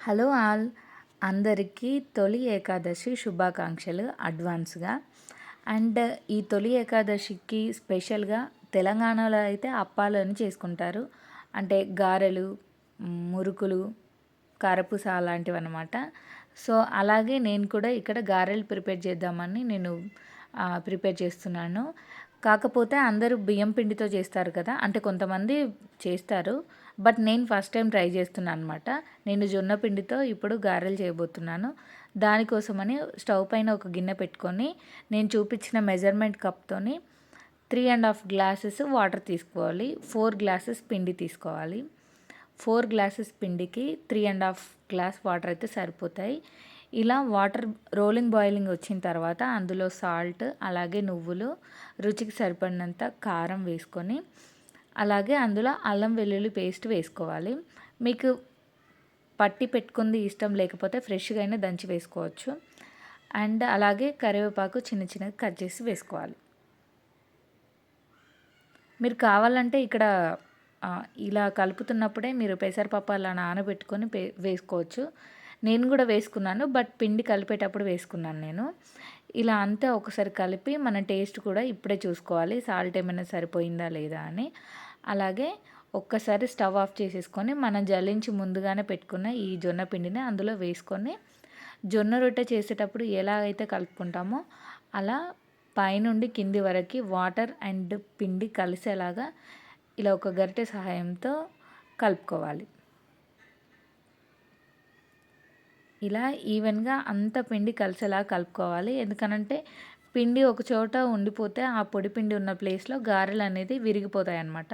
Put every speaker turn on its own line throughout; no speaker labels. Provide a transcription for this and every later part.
Hello all, అందరికీ తొలి ఏకాదశి శుభాకాంక్షలు అడ్వాన్స్గా. అండ్ ఈ తొలి ఏకాదశికి స్పెషల్గా తెలంగాణలో అయితే అప్పాలని చేసుకుంటారు. అంటే గారెలు, మురుకులు, కారపూస అలాంటివి అనమాట. సో అలాగే నేను కూడా ఇక్కడ గారెలు ప్రిపేర్ చేద్దామని నేను ప్రిపేర్ చేస్తున్నాను. కాకపోతే అందరూ బియ్యం పిండితో చేస్తారు కదా, అంటే కొంతమంది చేస్తారు. బట్ నేను ఫస్ట్ టైం ట్రై చేస్తున్నాను అనమాట. నేను జొన్న పిండితో ఇప్పుడు గారెలు చేయబోతున్నాను. దానికోసమని స్టవ్ పైన ఒక గిన్నె పెట్టుకొని నేను చూపించిన మెజర్మెంట్ కప్తోని 3.5 గ్లాసెస్ వాటర్ తీసుకోవాలి. 4 గ్లాసెస్ పిండి తీసుకోవాలి. 4 గ్లాసెస్ పిండికి 3.5 గ్లాస్ వాటర్ అయితే సరిపోతాయి. ఇలా వాటర్ రోలింగ్ బాయిలింగ్ వచ్చిన తర్వాత అందులో సాల్ట్, అలాగే నువ్వులు, రుచికి సరిపడినంత కారం వేసుకొని, అలాగే అందులో అల్లం వెల్లుల్లి పేస్ట్ వేసుకోవాలి. మీకు పట్టి పెట్టుకుంది ఇష్టం లేకపోతే ఫ్రెష్గా అయినా దంచి వేసుకోవచ్చు. అండ్ అలాగే కరివేపాకు చిన్న చిన్నగా కట్ చేసి వేసుకోవాలి. మీరు కావాలంటే ఇక్కడ ఇలా కలుపుతున్నప్పుడే మీరు పెసరపప్పు అలా నానబెట్టుకొని వేసుకోవచ్చు. నేను కూడా వేసుకున్నాను, బట్ పిండి కలిపేటప్పుడు వేసుకున్నాను నేను. ఇలా అంతా ఒకసారి కలిపి మన టేస్ట్ కూడా ఇప్పుడే చూసుకోవాలి, సాల్ట్ ఏమైనా సరిపోయిందా లేదా అని. అలాగే ఒక్కసారి స్టవ్ ఆఫ్ చేసేసుకొని మనం జల్లించి ముందుగానే పెట్టుకున్న ఈ జొన్న పిండిని అందులో వేసుకొని, జొన్న రొట్టె చేసేటప్పుడు ఎలా అయితే కలుపుకుంటామో అలా పైనుండి కింది వరకు వాటర్ అండ్ పిండి కలిసేలాగా ఇలా ఒక గరిటె సహాయంతో కలుపుకోవాలి. ఇలా ఈవెన్గా అంత పిండి కలిసేలా కలుపుకోవాలి. ఎందుకనంటే పిండి ఒక చోట ఉండిపోతే ఆ పొడి పిండి ఉన్న ప్లేస్లో గారెలు అనేది విరిగిపోతాయి అన్నమాట.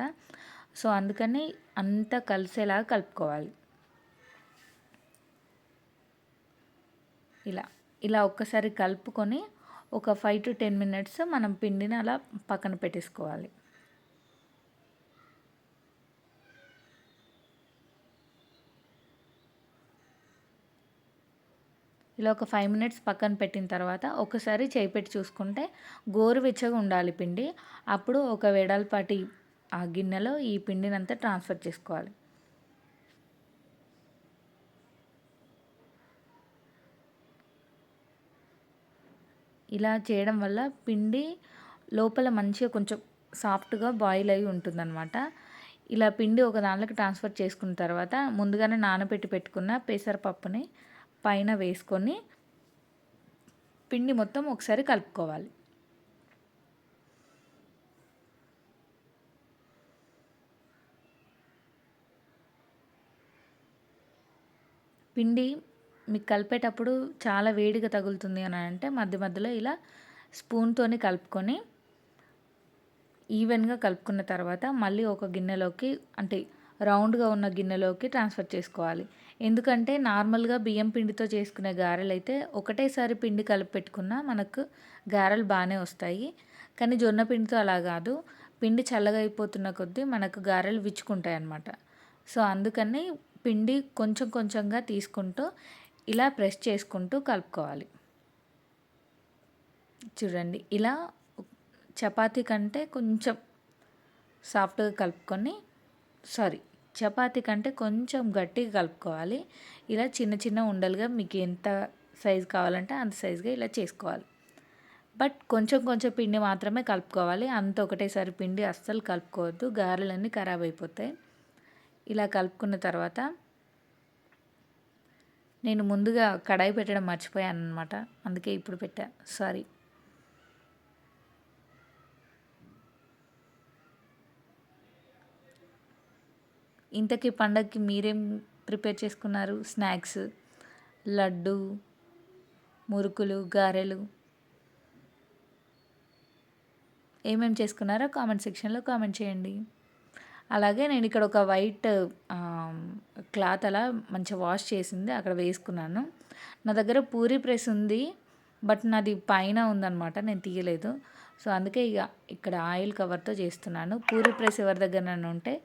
సో అందుకని అంతా కలిసేలా కలుపుకోవాలి. ఇలా ఇలా ఒక్కసారి కలుపుకొని ఒక 5 to 10 మినిట్స్ మనం పిండిని అలా పక్కన పెట్టేసుకోవాలి. ఇలా ఒక 5 మినిట్స్ పక్కన పెట్టిన తర్వాత ఒకసారి చేయి పెట్టి చూసుకుంటే గోరువెచ్చగా ఉండాలి పిండి. అప్పుడు ఒక వెడల్పాటి ఆ గిన్నెలో ఈ పిండినంతా ట్రాన్స్ఫర్ చేసుకోవాలి. ఇలా చేయడం వల్ల పిండి లోపల మంచిగా కొంచెం సాఫ్ట్గా బాయిల్ అయి ఉంటుందన్నమాట. ఇలా పిండి ఒక దాంట్లోకి ట్రాన్స్ఫర్ చేసుకున్న తర్వాత ముందుగానే నానబెట్టి పెట్టుకున్న పెసరపప్పుని పైన వేసుకొని పిండి మొత్తం ఒకసారి కలుపుకోవాలి. పిండి మీకు కలిపేటప్పుడు చాలా వేడిగా తగులుతుంది అని అంటే మధ్య మధ్యలో ఇలా స్పూన్తోని కలుపుకొని ఈవెన్గా కలుపుకున్న తర్వాత మళ్ళీ ఒక గిన్నెలోకి, అంటే రౌండ్గా ఉన్న గిన్నెలోకి ట్రాన్స్ఫర్ చేసుకోవాలి. ఎందుకంటే నార్మల్గా బియ్యం పిండితో చేసుకునే గారెలు అయితే ఒకటేసారి పిండి కలిపి పెట్టుకున్నా మనకు గారెలు బాగానే వస్తాయి. కానీ జొన్న పిండితో అలా కాదు, పిండి చల్లగా అయిపోతున్న కొద్దీ మనకు గారెలు విచ్చుకుంటాయి అన్నమాట. సో అందుకని పిండి కొంచెం కొంచెంగా తీసుకుంటూ ఇలా ప్రెస్ చేసుకుంటూ కలుపుకోవాలి. చూడండి, ఇలా చపాతీ కంటే కొంచెం సాఫ్ట్గా కలుపుకొని, చపాతీ కంటే కొంచెం గట్టిగా కలుపుకోవాలి. ఇలా చిన్న చిన్న ఉండలుగా మీకు ఎంత సైజు కావాలంటే అంత సైజుగా ఇలా చేసుకోవాలి. బట్ కొంచెం కొంచెం పిండి మాత్రమే కలుపుకోవాలి. అంత ఒకటేసారి పిండి అస్సలు కలుపుకోవద్దు, గారెలన్నీ ఖరాబ్ అయిపోతాయి. ఇలా కలుపుకున్న తర్వాత నేను ముందుగా కడాయి పెట్టడం మర్చిపోయాను అనమాట, అందుకే ఇప్పుడు పెట్టా, సారీ. ఇంతకీ పండగకి మీరేం ప్రిపేర్ చేసుకున్నారు? స్నాక్స్, లడ్డు, మురుకులు, గారెలు ఏమేమి చేసుకున్నారో కామెంట్ సెక్షన్లో కామెంట్ చేయండి. అలాగే నేను ఇక్కడ ఒక వైట్ క్లాత్ అలా మంచిగా వాష్ చేసింది అక్కడ వేసుకున్నాను. నా దగ్గర పూరీ ప్రెస్ ఉంది, బట్ నాది పైన ఉందన్నమాట, నేను తీయలేదు. సో అందుకే ఇక ఇక్కడ ఆయిల్ కవర్తో చేస్తున్నాను. పూరీ ప్రెస్ ఎవరి దగ్గర ఉంటే,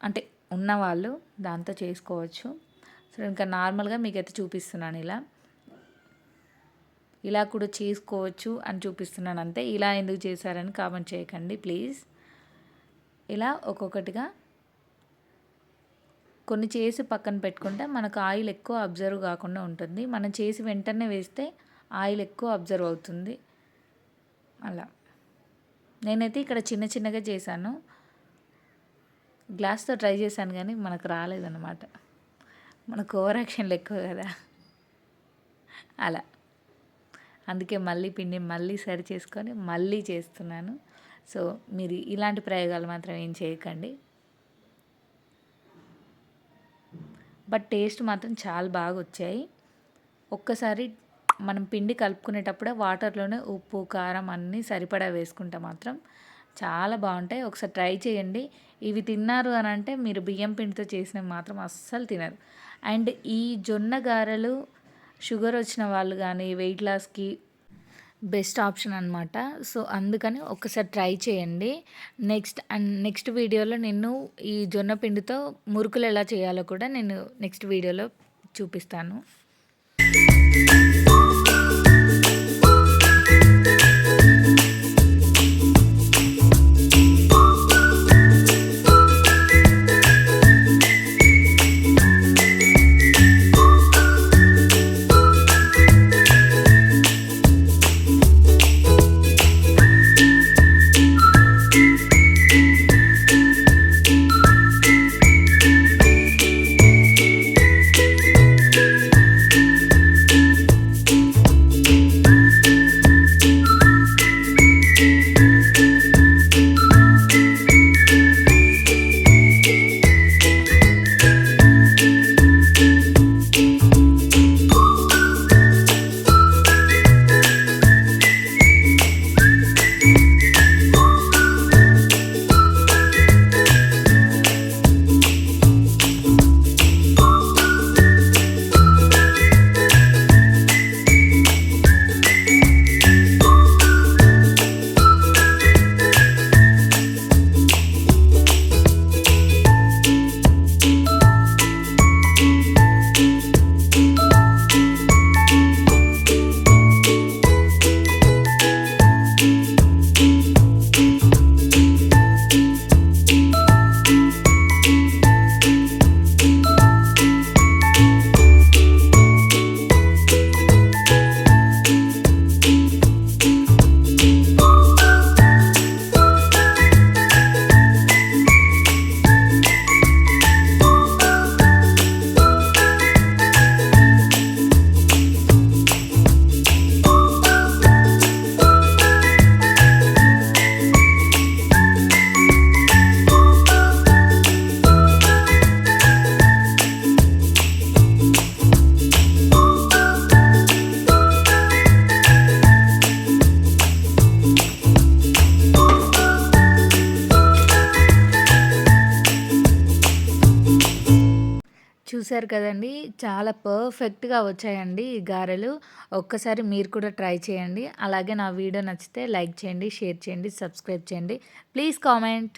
అంటే ఉన్నవాళ్ళు దాంతో చేసుకోవచ్చు. సో ఇంకా నార్మల్గా మీకైతే చూపిస్తున్నాను, ఇలా కూడా చేసుకోవచ్చు అని చూపిస్తున్నాను అంతే. ఇలా ఎందుకు చేశారని కామెంట్ చేయకండి ప్లీజ్. ఇలా ఒక్కొక్కటిగా కొన్ని చేసి పక్కన పెట్టుకుంటే మనకు ఆయిల్ ఎక్కువ అబ్జర్వ్ కాకుండా ఉంటుంది. మనం చేసి వెంటనే వేస్తే ఆయిల్ ఎక్కువ అబ్జర్వ్ అవుతుంది. అలా నేనైతే ఇక్కడ చిన్న చిన్నగా చేశాను. గ్లాస్‌తో ట్రై చేశాను కానీ మనకు రాలేదన్నమాట. మనకు ఓవర్ యాక్షన్‌లు ఎక్కువ కదా! అలా. అందుకే మళ్ళీ పిండి మళ్ళీ సరి చేసుకొని మళ్ళీ చేస్తున్నాను. సో, మీరు ఇలాంటి ప్రయోగాలు మాత్రం ఏం చేయకండి. బట్ టేస్ట్ మాత్రం చాలా బాగొచ్చాయి. ఒక్కసారి మనం పిండి కలుపుకునేటప్పుడే వాటర్‌లోనే ఉప్పు, కారం అన్నీ సరిపడా వేసుకుంటే మాత్రం చాలా బావుంటాయి. ఒకసారి ట్రై చేయండి. ఇవి తిన్నారు అనంటే మీరు బియ్యం పిండితో చేసినవి మాత్రం అస్సలు తినరు. అండ్ ఈ జొన్న గారెలు షుగర్ వచ్చిన వాళ్ళు గానీ, వెయిట్ లాస్‌కి బెస్ట్ ఆప్షన్ అనమాట. సో, అందుకని ఒక్కసారి ట్రై చేయండి. నెక్స్ట్ వీడియోలో నేను ఈ జొన్న పిండితో మురుకులు ఎలా చేయాలో కూడా నేను నెక్స్ట్ వీడియోలో చూపిస్తాను. చూసారు కదండీ! చాలా పర్ఫెక్ట్‌గా వచ్చాయండి ఈ గారెలు. ఒక్కసారి మీరు కూడా ట్రై చేయండి. అలాగే నా వీడియో నచ్చితే లైక్ చేయండి, షేర్ చేయండి, సబ్స్క్రైబ్ చేయండి. Please comment.